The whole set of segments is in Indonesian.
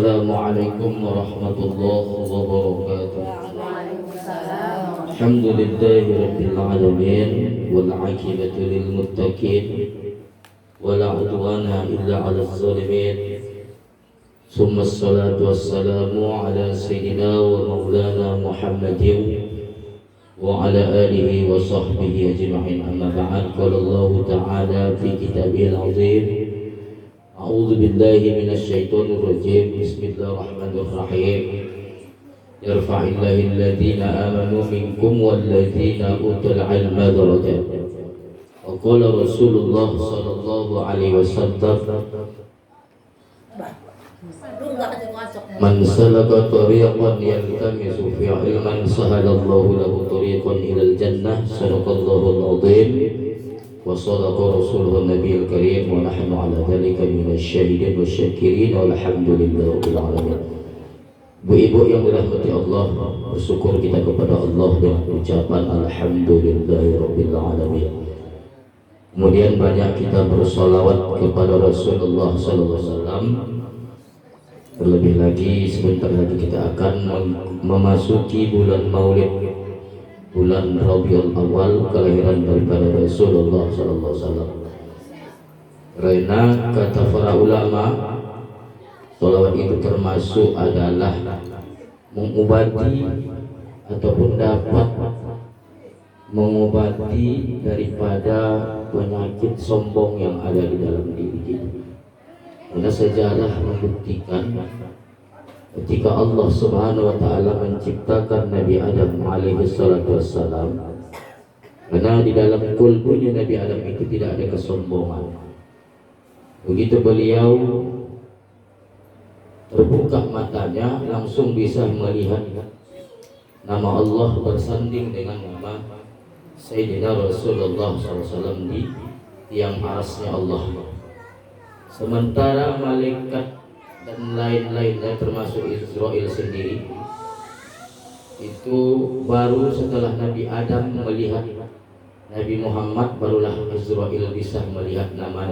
Assalamualaikum warahmatullahi wabarakatuh. Alhamdulillahi rabbil alamin wal 'aqibatu lil muttaqin wala 'udwana illa 'alal zalimin. Summa assalatu wassalamu ala sayyidina wa maulana Muhammadin wa ala alihi wa sahbihi ajma'in. Amma ba'd. Qala Allah ta'ala fi kitabihil 'azim. A'udzu billahi minasyaitonir rajim. Bismillahirrahmanirrahim. Yarfa'illahu alladhina amanu minkum walladhina utul 'ilma darajat. Wa qala Rasulullah sallallahu alaihi wasallam, man salaka tariqan yaltamisu fi 'ilman sahalallahu lahu tariqan ilal jannah. Sadaqallahul 'azim. Wa sadaqa rasuluhun nabiyul karim wa nahnu ala dhalika minasyahidin wasyakirin walhamdulillahil alamin. Bu-ibu yang dirahmati Allah, bersyukur kita kepada Allah dengan ucapan alhamdulillahirabbil alamin. Kemudian banyak kita bersolawat kepada Rasulullah sallallahu alaihi wasallam. Terlebih lagi sebentar lagi kita akan memasuki bulan Maulid, bulan Rabiul Awal, kelahiran daripada Rasulullah sallallahu alaihi wasallam. Karena kata para ulama, sholawat itu termasuk adalah mengobati ataupun dapat mengobati daripada penyakit sombong yang ada di dalam diri kita. Karena sejarah membuktikan ketika Allah Subhanahu wa taala menciptakan Nabi Adam alaihi salatu wassalam, karena di dalam kulbunya Nabi Adam itu tidak ada kesombongan. Begitu beliau terbuka matanya, langsung bisa melihat nama Allah bersanding dengan nama Sayyidina Rasulullah SAW di tiang arasnya Allah. Sementara malaikat dan lain-lainnya termasuk Israel sendiri itu baru setelah Nabi Adam melihat Nabi Muhammad, barulah Israel bisa melihat nama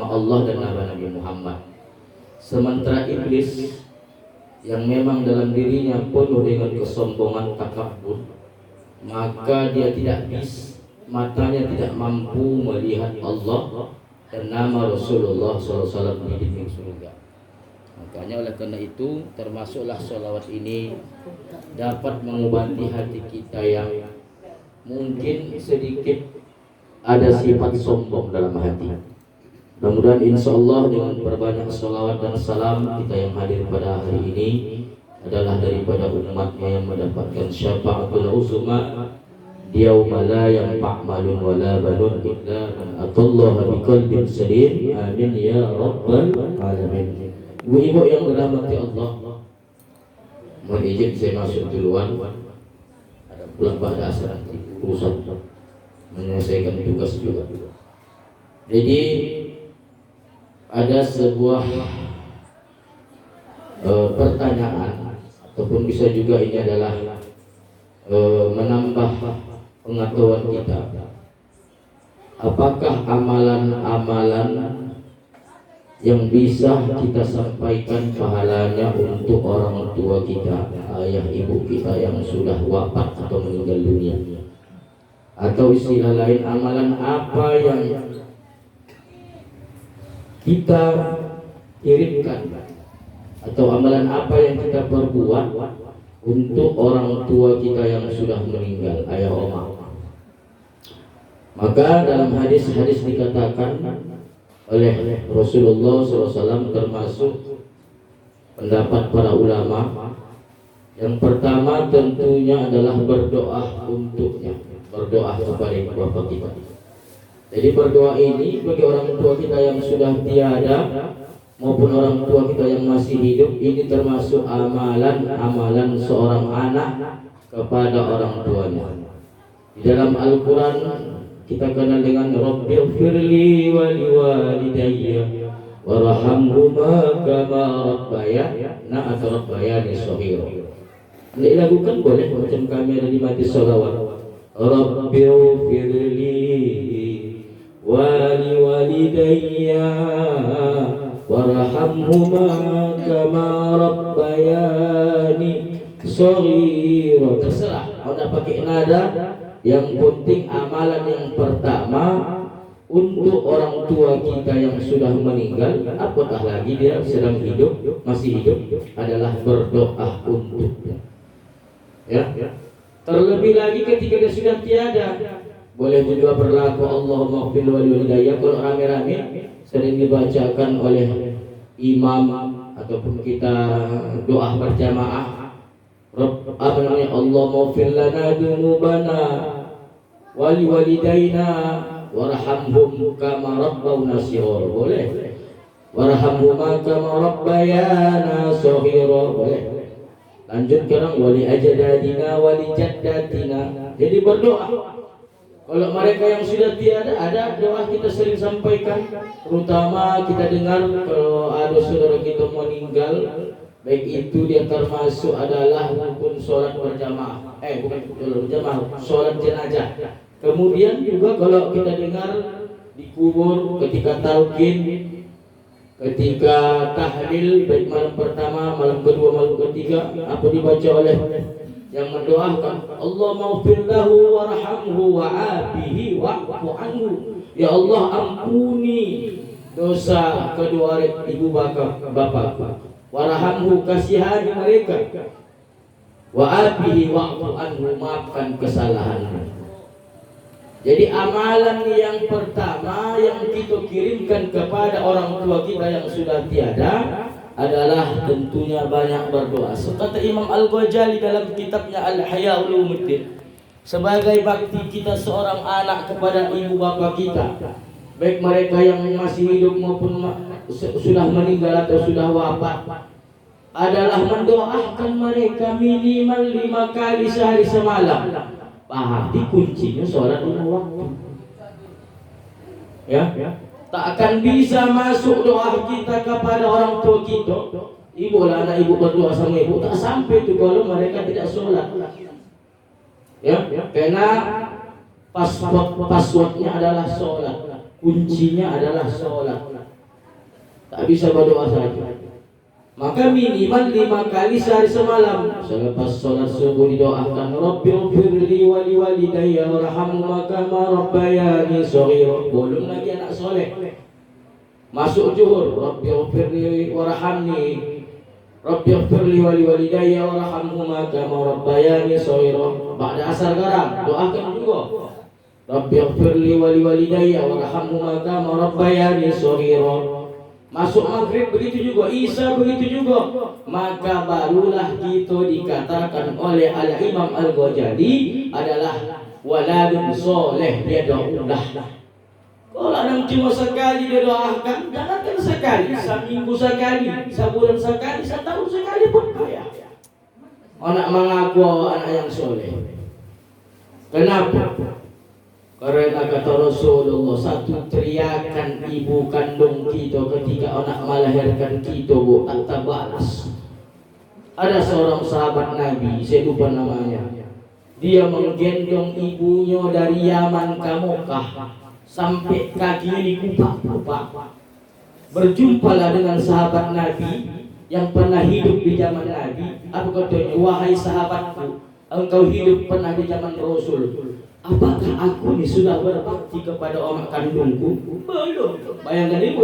Allah dan nama Nabi Muhammad. Sementara iblis yang memang dalam dirinya penuh dengan kesombongan, takabur, maka dia tidak bisa, matanya tidak mampu melihat Allah dan nama Rasulullah SAW di dinding surga. Makanya oleh karena itu termasuklah sholawat ini dapat mengobati hati kita yang mungkin sedikit ada sifat sombong dalam hati. Mudah-mudahan insya Allah dengan berbanyak sholawat dan salam, kita yang hadir pada hari ini adalah daripada umatnya yang mendapatkan syafaatul uzma yauma la yanfa' malun wala banun illa man atallaha biqalbin salim. Amin ya rabbal alamin. Ibu-ibu yang dirahmati Allah, mohon izin saya masuk duluan. Ada pulang pada asar nanti urusan menyelesaikan tugas juga. Jadi ada sebuah pertanyaan, ataupun bisa juga ini adalah menambah pengetahuan kita. Apakah amalan-amalan yang bisa kita sampaikan pahalanya untuk orang tua kita, ayah ibu kita yang sudah wafat atau meninggal dunia? Atau istilah lain, amalan apa yang kita kirimkan, atau amalan apa yang kita perbuat untuk orang tua kita yang sudah meninggal, ayah oma? Maka dalam hadis-hadis dikatakan oleh Rasulullah SAW, termasuk pendapat para ulama, yang pertama tentunya adalah berdoa untuknya, berdoa kepada bapak kita. Jadi berdoa ini bagi orang tua kita yang sudah tiada maupun orang tua kita yang masih hidup, ini termasuk amalan seorang anak kepada orang tuanya. Di dalam Al-Quran kita kenal dengan Rabbighfirli wa liwalidayya warhamhuma kama rabbayana atau rabbayani shaghira. Dilakukan boleh macam kami ada di majlis sholawat. Rabbighfirli wa liwalidayya warhamhuma kama rabbayani shaghira. Terserah Anda pakai nada, yang penting amalan yang pertama untuk orang tua kita yang sudah meninggal, apatah lagi dia sedang hidup, masih hidup, adalah berdoa untuknya. Ya. Terlebih lagi ketika dia sudah tiada, boleh juga berlaku Allahumma ighfir wali walidayya. Kalau rame-rame sering dibacakan oleh imam ataupun kita doa berjamaah, Allahumma ighfir lana dzunubana wali walidayna warhamhum kama rabbawna shighara. Boleh. Warhamhuma kama rabbayana shaghira. Boleh. Lanjut sekarang wali ajdadina wali jaddatina. Jadi berdoa. Kalau mereka yang sudah tiada, ada doa kita sering sampaikan, terutama kita dengar kalau ada saudara kita meninggal, baik itu dia termasuk adalah rukun sholat berjamaah, bukan berjamaah, sholat jenazah. Kemudian juga kalau kita dengar dikubur, ketika talqin, ketika tahlil, baik malam pertama, malam kedua, malam ketiga, apa dibaca oleh yang mendoakan, Allahumma ighfir lahu warhamhu wa'afihi wa'fu anhu. Ya Allah, ampuni dosa kedua ibu bapak, warhamhu, kasihani mereka, wa'afihi wa'fu anhu, maafkan kesalahannya. Jadi amalan yang pertama yang kita kirimkan kepada orang tua kita yang sudah tiada adalah tentunya banyak berdoa. Kata Imam Al-Ghazali dalam kitabnya Al-Ihya Ulumuddin, sebagai bakti kita seorang anak kepada ibu bapa kita, baik mereka yang masih hidup maupun sudah meninggal atau sudah wafat, adalah mendoakan mereka minimal 5 kali sehari semalam. Pahati kuncinya sholat 5 waktu. Ya. Tak akan bisa masuk doa kita kepada orang tua kita. Ibu lah, anak ibu berdoa sama ibu, tak sampai itu kalau mereka tidak sholat. Ya, karena passwordnya adalah sholat, kuncinya adalah sholat. Tak bisa berdoa saja. Maka minimal 5 kali sehari semalam. Selepas sholat subuh didoakan, Rabbighfirli wa liwalidayya warhamhuma kama rabbayani shaghira. Belum lagi anak soleh. Masuk zuhur, Rabbighfirli warhamni, Rabbighfirli wa liwalidayya warhamhuma kama rabbayani shaghira. Ba'da asar garam doakan juga, Rabbighfirli wa liwalidayya warhamhuma kama rabbayani shaghira. Masuk maghrib begitu juga, isya begitu juga. Maka barulah kita dikatakan oleh Al-Imam Al-Ghazali adalah waladun soleh yad'ulah. Kalau orang cuma sekali dia doakan, jangankan sekali, seminggu sekali, sebulan sekali, setahun sekali pun ya. Anak mengaku anak yang soleh. Kenapa? Karena kata Rasulullah, satu teriakan ibu kandung kita ketika anak melahirkan kita tak terbalas. Ada seorang sahabat Nabi, saya lupa namanya. Dia menggendong ibunya dari Yaman ke Mekah sampai kakinya dikupak-kupak. Berjumpalah dengan sahabat Nabi yang pernah hidup di zaman Nabi. Apa katanya? Wahai sahabatku, engkau hidup pernah di zaman Rasul. Apakah aku ini sudah berbakti kepada orang kandungku? Belum. Bayangkan ibu,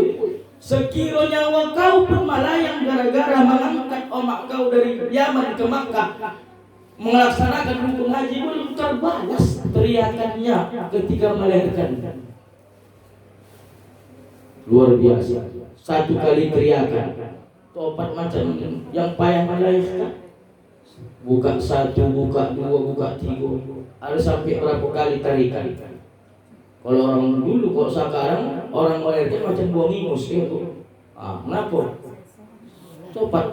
sekiranya kau pun melayang gara-gara mengangkat omak kau dari Yaman ke Makkah, melaksanakan rukun haji, belum terbalas teriakannya ketika melahirkan. Luar biasa. Satu kali teriakan, topat macam yang payah melahirkan. Buka 1, buka 2, buka 3, harus sampai berapa kali tarikan. Kalau orang dulu, kok sekarang orang melahirkan macam buang ingus itu. Kenapa? Cepat,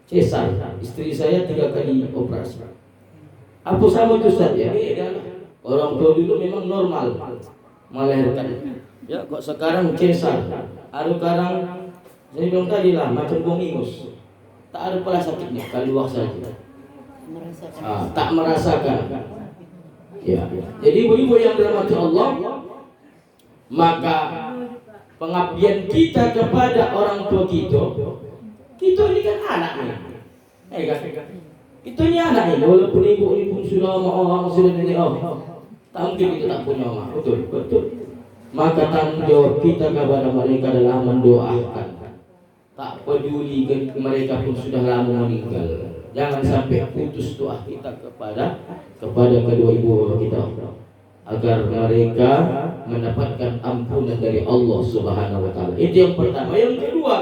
cesar. Istri saya 3 kali operasi. Apa sama itu Ustaz? Ya, orang tua dulu memang normal melahirkan. Ya, kok sekarang cesar. Ada sekarang saya bilang tadi lah macam buang ingus. Tak ada pula sakitnya, keluar saja. Tak merasakan. Ya. Jadi ibu-ibu yang dirahmati Allah, maka pengabdian kita kepada orang tua kita ini kan anak nih. Kita ini anak ini, walaupun ibu ini pun sudah orang sudah nenek tak mungkin kita tak punya mak. Betul. Maka tanggung jawab kita kepada mereka adalah mendoakan. Tak peduli mereka pun sudah lama meninggal. Jangan sampai putus doa kita kepada kedua ibu bapa kita, agar mereka mendapatkan ampunan dari Allah Subhanahu wa taala. Itu yang pertama. Yang kedua,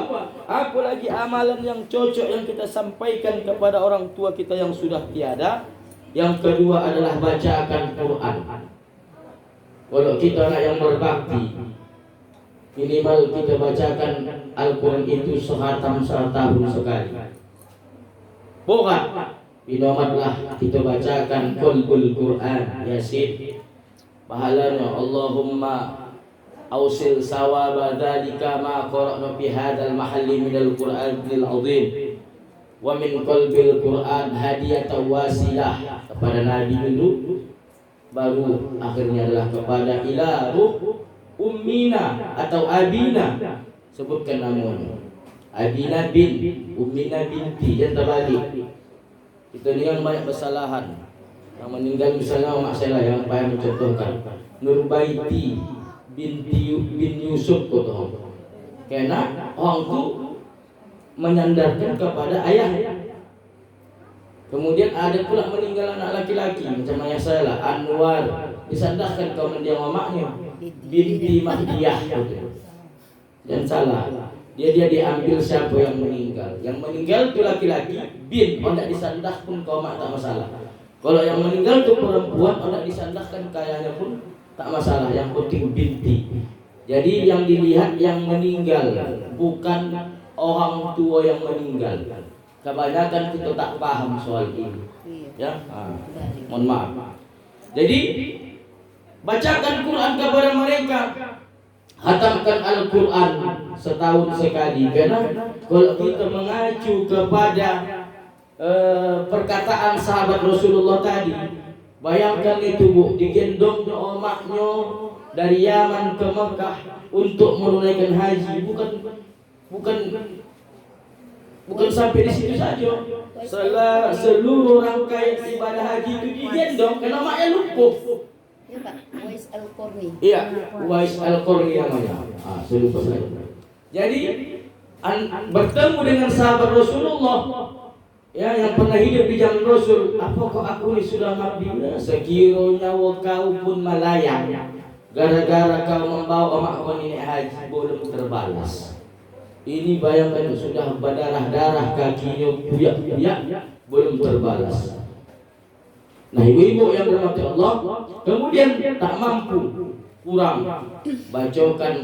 apa lagi amalan yang cocok yang kita sampaikan kepada orang tua kita yang sudah tiada? Yang kedua adalah bacakan Quran. Kalau kita anak yang berbakti, minimal kita bacakan Al-Quran itu setahun sekali. Bukan binomatlah kita bacakan Qalbul Quran, Yasin. Pahalanya Allahumma ausil sawaba dzalika ma qara'na fi hadzal mahalli minal Qur'anil azim wa min qalbil Qur'an hadiyatan wasilah kepada Nabi dulu, baru akhirnya adalah kepada ilahu ummina atau abina, sebutkan namanya abina bin ummina binti, dan terbalik. Kita ni yang banyak kesalahan. Yang meninggal misalnya mak saya lah yang payah mencontohkan Nurbaiti bin Yusuf kata. Karena orang tu menyandarkan kepada ayah. Kemudian ada pula meninggal anak laki-laki macam ayah saya lah, Anwar, disandarkan kepada dia mamaknya binti Mahdiyah. Dan salah. Dia diambil siapa yang meninggal. Yang meninggal tu laki-laki, bin, kalau tidak disandah pun kau mak tak masalah. Kalau yang meninggal tu perempuan, kalau tidak disandahkan kayanya pun tak masalah. Yang penting binti. Jadi yang dilihat yang meninggal, bukan orang tua yang meninggal. Kebanyakan kita tak paham soal ini. Ya, mohon maaf. Jadi bacakan Quran kepada mereka. Hatamkan Al-Quran setahun sekali. Karena kalau kita mengacu kepada perkataan sahabat Rasulullah tadi, bayangkan itu Bu, digendong omaknya dari Yaman ke Mekah untuk menunaikan haji. Bukan sampai di situ saja. Seluruh rangkaian ibadah haji itu digendong karena omaknya lumpuh. Ya Pak, Uwais Al-Qarni. Iya, Uwais Al-Qarni namanya. Seluruh saya. Jadi bertemu dengan sahabat Rasulullah, ya, yang pernah hidup di zaman Rasul. Apakah aku ini sudah mati? Sekiranya kau pun melayang gara-gara kau membawa omakmu ini haji, belum terbalas. Ini bayangkan sudah berdarah-darah kakinya buyak-buyak, belum terbalas. Nah, ibu-ibu yang dirahmati Allah, kemudian tak mampu, kurang, bacakan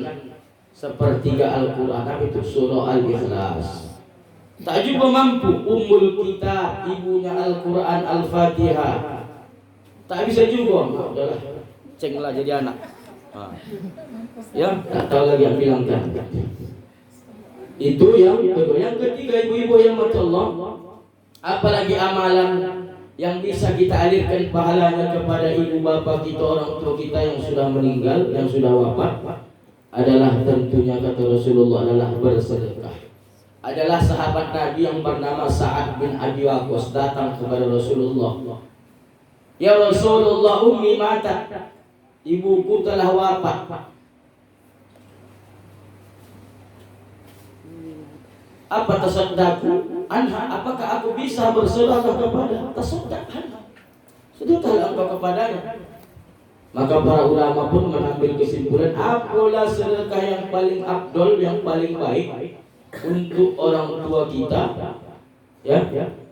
sepertiga Al-Quran, tapi itu surah Al-Ikhlas. Tak juga mampu, ummul kita, ibunya Al-Quran, Al-Fatihah. Tak bisa juga, udahlah, cenglah jadi anak. Ya, tak tahu lagi yang bilangkan. Itu yang kedua. Yang ketiga, ibu-ibu yang dirahmati Allah, apalagi amalan yang bisa kita alirkan pahalanya kepada ibu bapa kita, orang tua kita yang sudah meninggal, yang sudah wafat, adalah tentunya kata Rasulullah adalah bersedekah. Adalah sahabat Nabi yang bernama Sa'ad bin Abi Waqqas datang kepada Rasulullah. Ya Rasulullah, ummi mata, ibuku telah wafat. Apa tasaddaqu anha? Apakah aku bisa bersedekah kepada? Tasaddaq anha. Sedekahlah engkau kepadanya. Maka para ulama pun mengambil kesimpulan, apalah sedekah yang paling afdol, yang paling baik untuk orang tua kita, ya,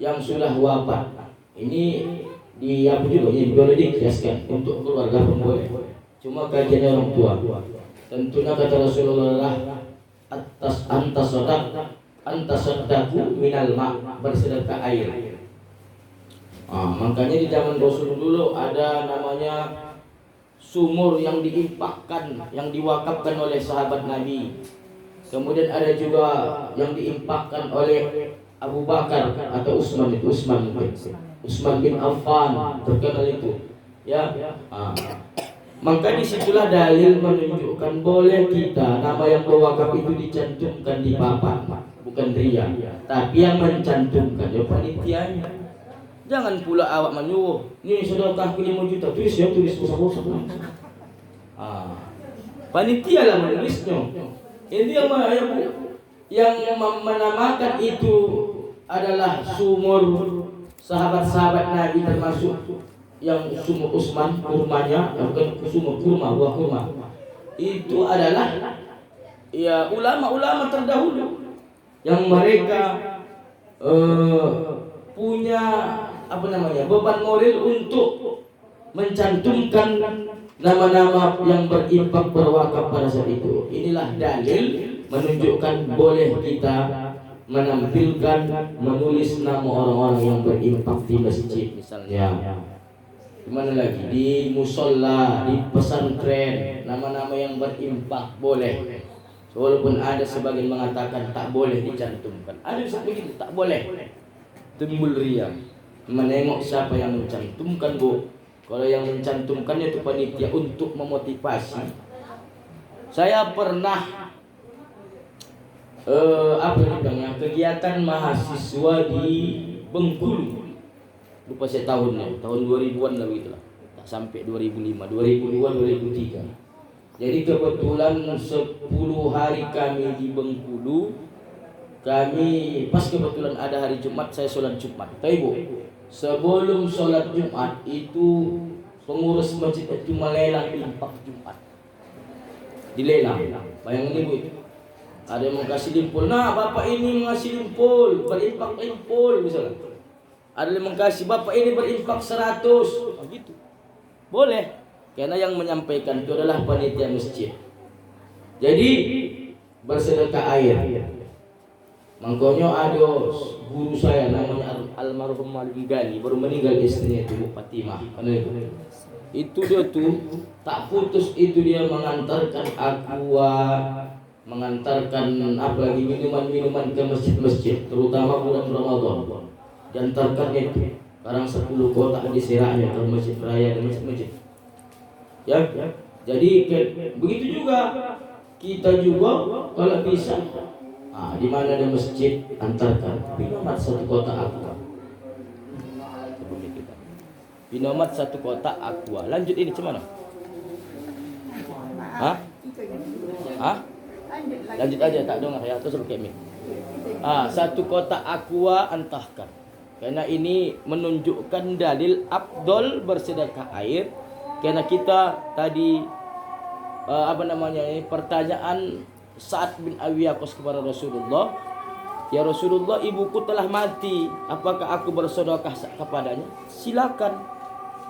yang sudah wafat. Ini di apa juga ini boleh dikiaskan untuk keluarga pun boleh. Cuma kajian orang tua. Tentunya kata Rasulullah, atas antasaddaqu minal ma', bersedekah air. Makanya di zaman Rasul dulu ada namanya sumur yang diimpakkan, yang diwakafkan oleh sahabat Nabi. Kemudian ada juga yang diimpakkan oleh Abu Bakar atau Utsman bin Affan, terkenal itu. Ya. Maka disitulah dalil menunjukkan boleh kita nama yang berwakaf itu dicantumkan di papan, bukan ria, tapi yang mencantumkan ya panitianya. Jangan pula awak menyuruh, ini sedekah 5 juta, tulis ya, tulis usah-usah. Panitia lah menulisnya. Ini yang menamakan itu adalah sumur sahabat-sahabat Nabi, termasuk yang sumur Utsman kurmanya, bukan sumur kurma, buah kurma. Itu adalah ya ulama-ulama terdahulu yang mereka punya beban moral untuk mencantumkan nama-nama yang berinfak berwakaf pada saat itu. Inilah dalil menunjukkan boleh kita menampilkan menulis nama orang-orang yang berinfak di masjid misalnya. Di mana lagi? Di musola, di pesantren, nama-nama yang berinfak boleh. Walaupun ada sebagian mengatakan tak boleh dicantumkan. Ada sebagian tak boleh. Timbul ria. Menengok siapa yang mencantumkan, Bu. Kalau yang mencantumkannya itu panitia untuk memotivasi. Saya pernah kegiatan mahasiswa di Bengkulu. Lupa saya tahunnya, tahun 2000-an lah begitulah. Tak sampai 2005, 2002, 2003. Jadi kebetulan 10 hari kami di Bengkulu. Kami pas kebetulan ada hari Jumat, saya sholat Jumat. Tapi Bu, sebelum sholat Jumat itu pengurus masjid itu melelang infak Jumat. Dilelang. Bayangin Ibu itu. Ada yang mengkasih limpul. Nah, Bapak ini mengasih limpul, berinfak limpul misalnya. Ada yang mengkasih, Bapak ini berinfak 100. Gitu. Boleh. Karena yang menyampaikan itu adalah panitia masjid. Jadi bersedekah air. Makanya ada guru saya namanya almarhum Malim Gali, baru meninggal istrinya itu Bu Fatimah. Itu dia tuh tak putus itu dia mengantarkan aqua, mengantarkan apalagi minuman-minuman ke masjid-masjid, terutama bulan Ramadan. Diantarkannya itu sekarang 10 kotak diserahnya ke masjid raya dan masjid-masjid. Ya, jadi begitu juga kita juga kalau bisa. Di mana ada masjid antarkan binomat 1 kotak aqua. Binomat 1 kotak aqua. Lanjut ini cuman. Lanjut aja tak dengar ya, terus pakai mic. 1 kotak aqua antahkan. Karena ini menunjukkan dalil afdol bersedekah air. Karena kita tadi pertanyaan Sa'ad bin Abi Waqqas kepada Rasulullah, ya Rasulullah, ibuku telah mati, apakah aku bersedekah kepadanya? Silakan.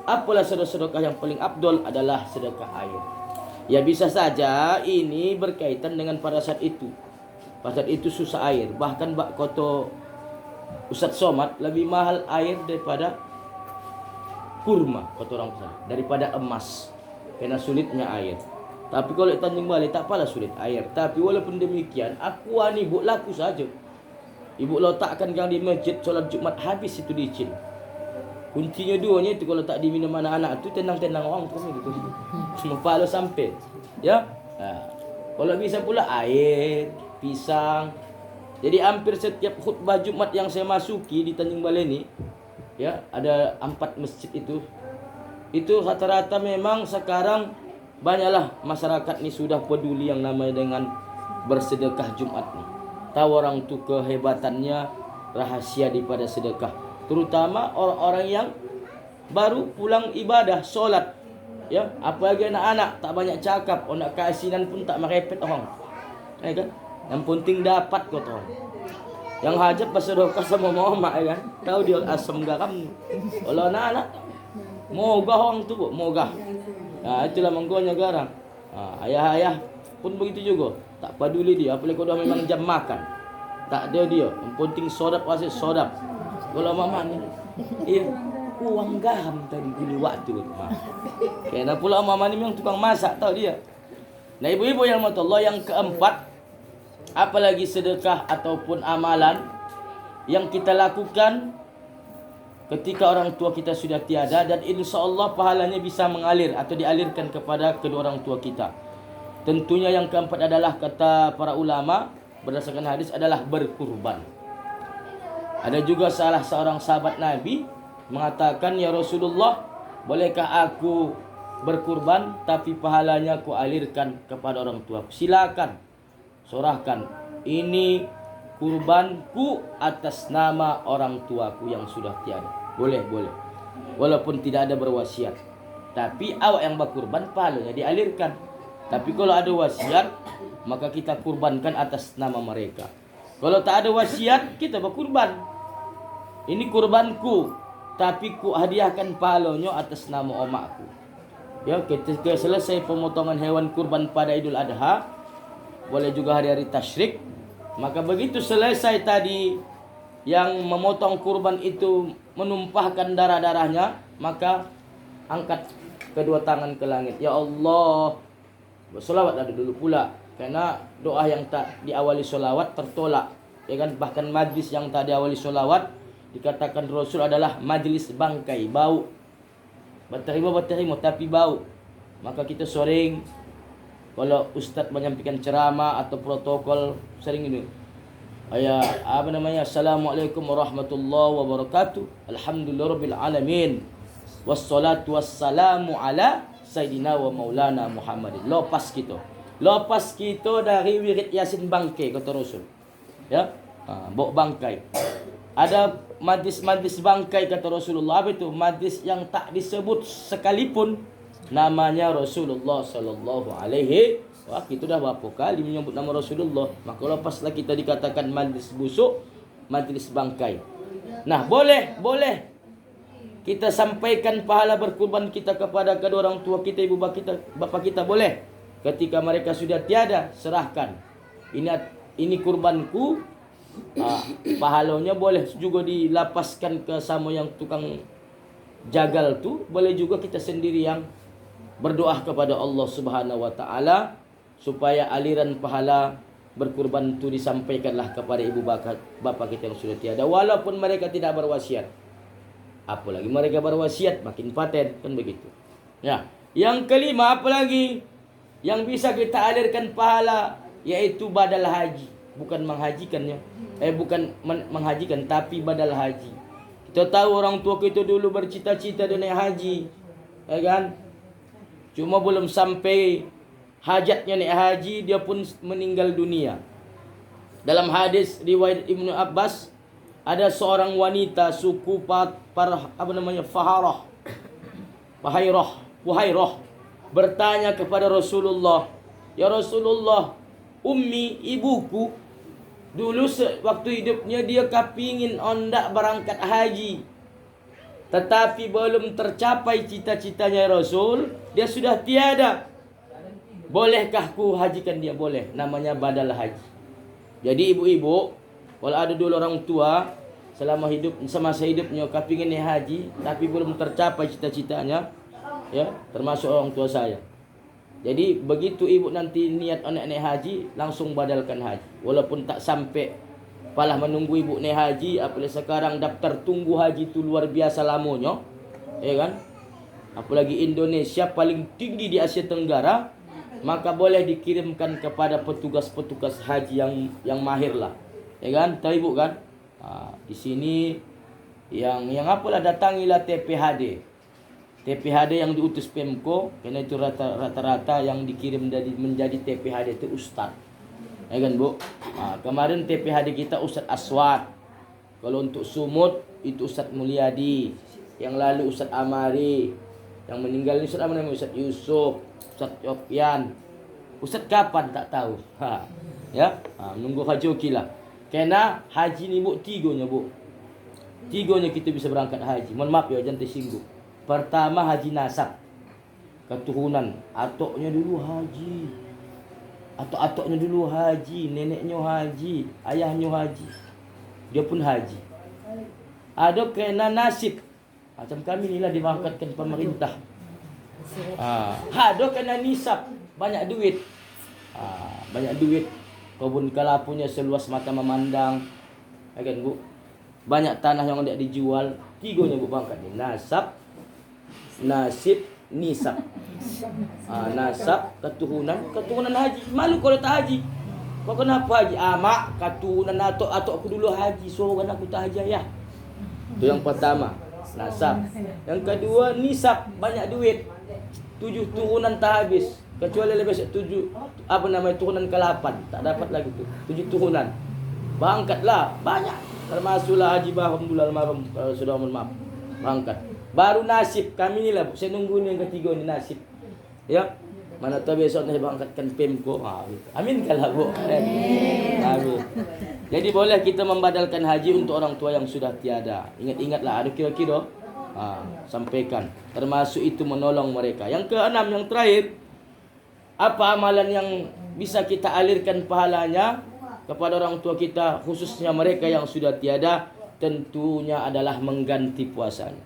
Apalah sedekah yang paling afdol adalah sedekah air. Ya bisa saja ini berkaitan dengan pada saat itu. Pada saat itu susah air. Bahkan kata Ustaz Somad, lebih mahal air daripada kurma, kata orang sana, daripada emas. Karena sulitnya air. Tapi kalau Tanjung Balai tak apalah sulit air. Tapi walaupun demikian, aqua ni Ibu laku saja. Ibu letakkan yang di masjid solat Jumat habis itu licin. Kuncinya duanya itu kalau tak diminum anak-anak tu tenang-tenang orang pun gitu. Cuma palo sampai. Ya. Kalau bisa pula air, pisang. Jadi hampir setiap khutbah Jumat yang saya masuki di Tanjung Balai ni, ya, ada 4 masjid itu. Itu rata-rata memang sekarang banyaklah masyarakat ni sudah peduli yang namanya dengan bersedekah Jumat ni. Tahu orang tu kehebatannya, rahasia daripada sedekah. Terutama orang-orang yang baru pulang ibadah, solat. Ya, apalagi anak-anak tak banyak cakap, nak keasinan pun tak merepet orang. Ya kan? Yang penting dapat kata orang. Yang hajat bersedekah sama mama ya kan. Tahu dia asam garam. Kalau anak-anak mogah orang tu, mogah. Itulah manggonya garang. Ayah-ayah pun begitu juga. Tak peduli dia, apalagi kalau memang jam makan. Tak ada dia. Yang penting sodap pasti sodap. Kalau mama ni, uang garam tadi gini waktu. Karena pula mama ni memang tukang masak, tahu dia. Nah ibu-ibu yang rahmat Allah, yang keempat, apalagi sedekah ataupun amalan yang kita lakukan ketika orang tua kita sudah tiada, dan insya Allah pahalanya bisa mengalir atau dialirkan kepada kedua orang tua kita. Tentunya yang keempat adalah, kata para ulama berdasarkan hadis, adalah berkurban. Ada juga salah seorang sahabat Nabi mengatakan, "Ya Rasulullah, bolehkah aku berkurban tapi pahalanya aku alirkan kepada orang tua?" Silakan, sorahkan, ini kurbanku atas nama orang tuaku yang sudah tiada. Boleh. Walaupun tidak ada berwasiat, tapi awak yang berkurban pahalanya dialirkan. Tapi kalau ada wasiat, maka kita kurbankan atas nama mereka. Kalau tak ada wasiat, kita berkurban. Ini kurbanku, tapi ku hadiahkan pahalanya atas nama omakku. Ya, ketika selesai pemotongan hewan kurban pada Idul Adha, boleh juga hari-hari tasyrik, maka begitu selesai tadi yang memotong kurban itu menumpahkan darah-darahnya, maka angkat kedua tangan ke langit. Ya Allah, bersolawat dulu pula, karena doa yang tak diawali solawat tertolak, ya kan? Bahkan majlis yang tak diawali solawat dikatakan Rasul adalah majlis bangkai, bau. Berterima tapi bau. Maka kita sering kalau ustaz menyampaikan ceramah atau protokol sering ini. Assalamualaikum warahmatullahi wabarakatuh. Alhamdulillahirabbil alamin. Wassalatu wassalamu ala Sayyidina wa Maulana Muhammadin. Lepas kita dari wirid Yasin bangkai, kata Rasul. Ya, bawa bangkai. Ada majlis bangkai, kata Rasulullah. Apa itu? Majlis yang tak disebut sekalipun namanya Rasulullah sallallahu alaihi. Wah, kita dah berapa kali menyebut nama Rasulullah. Maka lepaslah kita dikatakan majlis busuk, majlis bangkai. Nah, boleh kita sampaikan pahala berkurban kita kepada kedua orang tua kita, ibu bapa kita, boleh. Ketika mereka sudah tiada, serahkan. Ini kurbanku. Pahalanya boleh juga dilapaskan ke sama yang tukang jagal tu. Boleh juga kita sendiri yang berdoa kepada Allah Subhanahu wa taala supaya aliran pahala berkurban itu disampaikanlah kepada ibu bapa kita yang sudah tiada, walaupun mereka tidak berwasiat. Apalagi mereka berwasiat, makin paten, kan begitu. Ya, yang kelima apalagi yang bisa kita alirkan pahala, yaitu badal haji. Bukan menghajikannya, bukan menghajikan, tapi badal haji. Kita tahu orang tua kita dulu bercita-cita dia naik haji, ya kan? Cuma belum sampai hajatnya naik haji, dia pun meninggal dunia. Dalam hadis riwayat Ibnu Abbas, ada seorang wanita suku Fuhairah bertanya kepada Rasulullah, "Ya Rasulullah, ummi, ibuku, dulu waktu hidupnya dia kepingin ondak berangkat haji, tetapi belum tercapai cita-citanya Rasul, dia sudah tiada. Bolehkah ku hajikan dia?" Boleh, namanya badal haji. Jadi ibu-ibu, kalau ada dulu orang tua semasa hidupnya kepingin naik haji tapi belum tercapai cita-citanya, ya, termasuk orang tua saya. Jadi begitu ibu nanti niat anak naik haji, langsung badalkan haji. Walaupun tak sampai palah menunggu ibu naik haji, apalagi sekarang daftar tunggu haji itu luar biasa lamanya, ya kan? Apalagi Indonesia paling tinggi di Asia Tenggara, maka boleh dikirimkan kepada petugas-petugas haji yang mahir lah, ya kan? Tahu ibu kan? Di sini yang apalah, datangilah TPHD yang diutus Pemko, karena itu rata-rata yang dikirim menjadi TPHD itu ustaz, ya kan Bu? Kemarin TPHD kita Ustaz Aswad. Kalau untuk Sumut itu Ustaz Mulyadi, yang lalu Ustaz Amari, yang meninggal ini Ustaz namanya Ustaz Yusuf, Ustaz Yopian. Ustaz kapan tak tahu. Ya, nunggu haji lah. Karena haji ni Bu, tiganya kita bisa berangkat haji. Mohon maaf ya, jangan tersinggung. Pertama haji nasab, keturunan. Atoknya dulu haji, atok-atoknya dulu haji, neneknya haji, ayahnya haji, dia pun haji. Ada kena nasib, macam kami inilah diberangkatkan pemerintah. Ada kena nisab, banyak duit, kebun kalapunya seluas mata memandang, ya kan Bu? banyak tanah yang tidak dijual. 3 nyebut pangkat ni. Nasab, nasib, nisab. Nasab, keturunan haji. Malu kalau tak haji. Kau kenapa haji? Mak, keturunan atok aku dulu haji, so kan aku tak haji ayah. Itu yang pertama, nasab. Yang kedua, nisab, banyak duit. 7 turunan tak habis. Kecuali lebih 7 turunan ke-8, tak dapat lagi tu. 7 turunan. Berangkatlah banyak. Termasuklah Haji Bahram dulu almarhum, kalau sudah mohon maaf. Berangkat. Baru nasib kami ni lah. Saya nunggu ni yang ketiga ni nasib. Ya. Mana tahu besok saya berangkatkan Pemko. Amin kalau Bu. Amin. Jadi boleh kita membadalkan haji untuk orang tua yang sudah tiada. Ingat-ingatlah ada kira-kira. Sampaikan. Termasuk itu menolong mereka. Yang keenam, yang terakhir, apa amalan yang bisa kita alirkan pahalanya kepada orang tua kita, khususnya mereka yang sudah tiada? Tentunya adalah mengganti puasanya.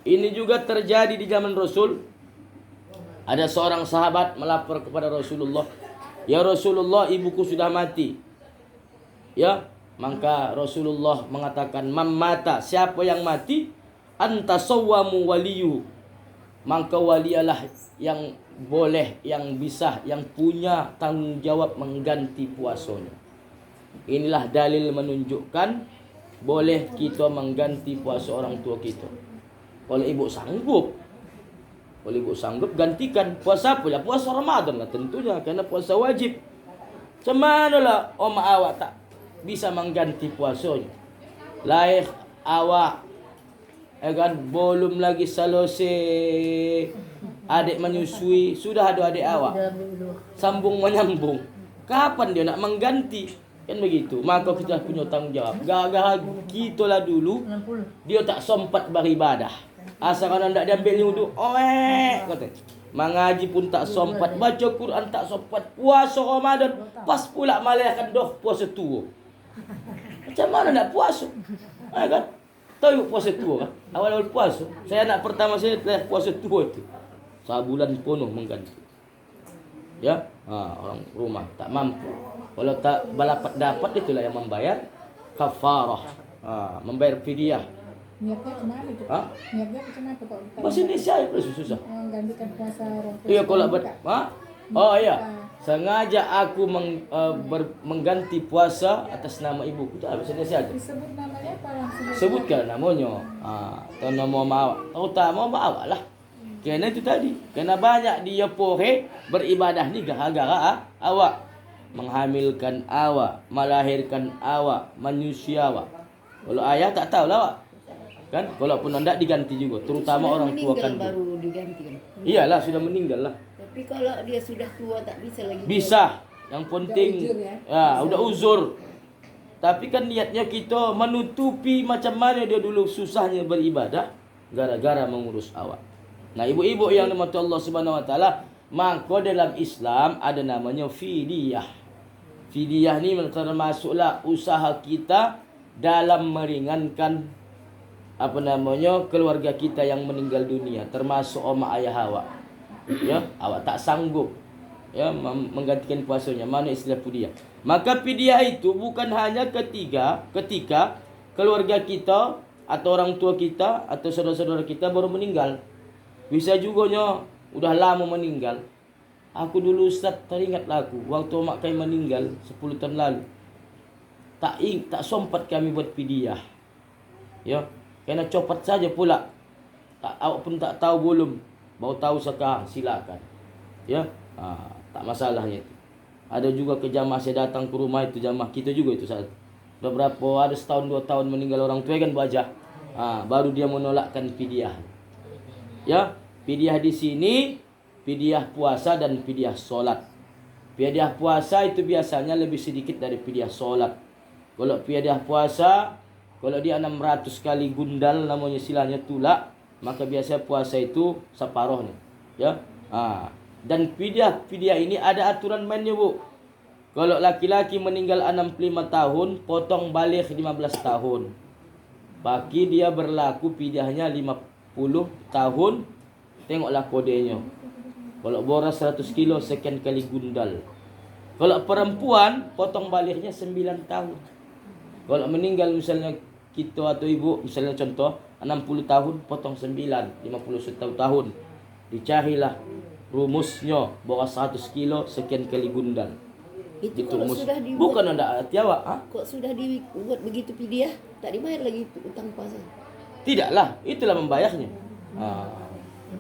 Ini juga terjadi di zaman Rasul. Ada seorang sahabat melapor kepada Rasulullah, "Ya Rasulullah, ibuku sudah mati." Ya, maka Rasulullah mengatakan, "Man mata, siapa yang mati, anta sawwamu waliyu." Maka walialah yang boleh, yang bisa, yang punya tanggung jawab mengganti puasanya. Inilah dalil menunjukkan boleh kita mengganti puasa orang tua kita. Kalau ibu sanggup, gantikan. Puasa apa lah? Puasa Ramadan lah tentunya, kerana puasa wajib. Macam mana lah oma awak tak bisa mengganti puasanya? Lahir awak, kan, belum lagi selesai adik menyusui, sudah ada adik awak sambung menyambung. Kapan dia nak mengganti? Kan begitu. Maka kita punya tanggung jawab. Gara-gara kita lah dulu dia tak sempat beribadah. Asalkan anda diambil wuduk, kata. Mengaji pun tak sempat, baca Quran tak sempat, puasa Ramadan pas pula malaikat dah puasa tua. Macam mana nak puasa? Kan? Tahu puasa tua kan? Awal-awal puasa, saya anak pertama saya telah puasa tua tu. Sebulan penuh mengganti. Ya, orang rumah tak mampu. Kalau tak balapat dapat, itulah yang membayar kafarah, membayar fidyah. Niatnya kemana itu? Niatnya kemana Pak? Bahasa Indonesia ya susah. Menggantikan puasa orang tua. Iya kalau iya. Sengaja aku mengganti puasa atas nama ibuku. Itu bahasa Indonesia aja. Disebut namanya apa langsung? Sebutkan namanya. Atau nama mak awak. Terutama mak awak lah. Kerana itu tadi. Kerana banyak dia pohe beribadah ni gara-gara awak. Menghamilkan awak, melahirkan awak, menyusui awak. Kalau ayah tak tahu lah awak. Kan? Kalaupun anda diganti juga, terutama sudah orang tua kan. baru diganti kan. Iyalah, sudah meninggal lah. Tapi kalau dia sudah tua tak bisa lagi. Bisa. Yang penting udah uzur. Tapi kan niatnya kita menutupi macam mana dia dulu susahnya beribadah gara-gara mengurus awak. Nah, ibu-ibu yang dimati Allah Subhanahu wa taala, maka dalam Islam ada namanya fidyah. Fidyah ni termasuklah usaha kita dalam meringankan keluarga kita yang meninggal dunia, termasuk oma ayah awak. Ya, awak tak sanggup ya menggantikan puasanya. Mana istilah fidyah? Maka fidyah itu bukan hanya ketika keluarga kita atau orang tua kita atau saudara-saudara kita baru meninggal. Bisa juga udah lama meninggal. Aku dulu Ustaz, teringatlah aku waktu mak kami meninggal 10 tahun lalu. Tak sempat kami buat fidyah. Ya, kena copot saja pula. Awak pun tak tahu belum. Baru tahu sekarang, silakan. Ya, tak masalahnya itu. Ada juga ke jamaah saya datang ke rumah itu, jamaah kita juga itu saat. Beberapa ada setahun 2 tahun meninggal orang tua kan baca. Baru dia menolakkan fidyah. Ya, fidyah di sini fidyah puasa dan fidyah solat. Fidyah puasa itu biasanya lebih sedikit dari fidyah solat. Kalau fidyah puasa, kalau dia 600 kali gundal namanya istilahnya tulak, maka biasa puasa itu separuhnya. Ya. Dan fidyah ini ada aturan mainnya, Bu. Kalau laki-laki meninggal 65 tahun, potong balik 15 tahun. Bagi dia berlaku fidyahnya 50 tahun. Tengoklah kodenya. Kalau boras 100 kilo, sekian kali gundal. Kalau perempuan, potong baliknya 9 tahun. Kalau meninggal misalnya kita atau ibu, misalnya contoh 60 tahun potong 9, 51 tahun. Dicarilah rumusnya bahwa 100 kilo sekian kali gundal. Itu Gitu kalau rumus. sudah dibuat, Bukan anda tiawa, kok sudah dibuat begitu pidiah, tak dibayar lagi utang puasa. Tidaklah, itulah membayarnya.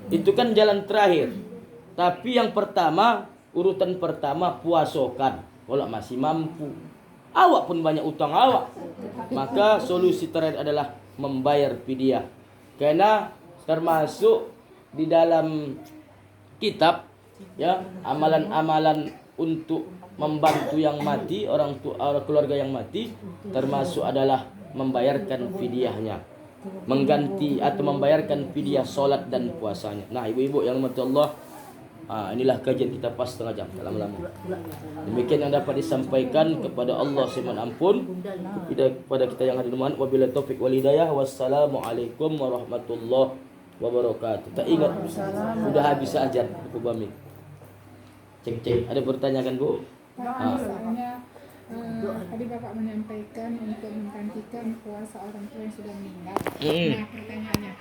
Itu kan jalan terakhir. Tapi yang pertama, urutan pertama puasokan. Kalau masih mampu. Awak pun banyak utang awak. Maka solusi terakhir adalah membayar fidyah. Karena termasuk di dalam kitab ya, amalan-amalan untuk membantu yang mati, orang tua keluarga yang mati, termasuk adalah membayarkan fidyahnya, mengganti atau membayarkan fidyah salat dan puasanya. Nah, ibu-ibu yang dirahmati Allah, inilah kajian kita pas setengah jam, tak lama-lama. Demikian yang dapat disampaikan. Kepada Allah saya mohon ampun, kepada kita yang hadir mohon wabillahi taufik wal hidayah. Wassalamualaikum warahmatullahi wabarakatuh. Tak ingat sudah habis ajar aku pamit. Cek. Ada pertanyaan Bu? Pak, misalnya tadi Bapak menyampaikan untuk menggantikan puasa orang tua yang sudah meninggal. Nah, pertanyaannya,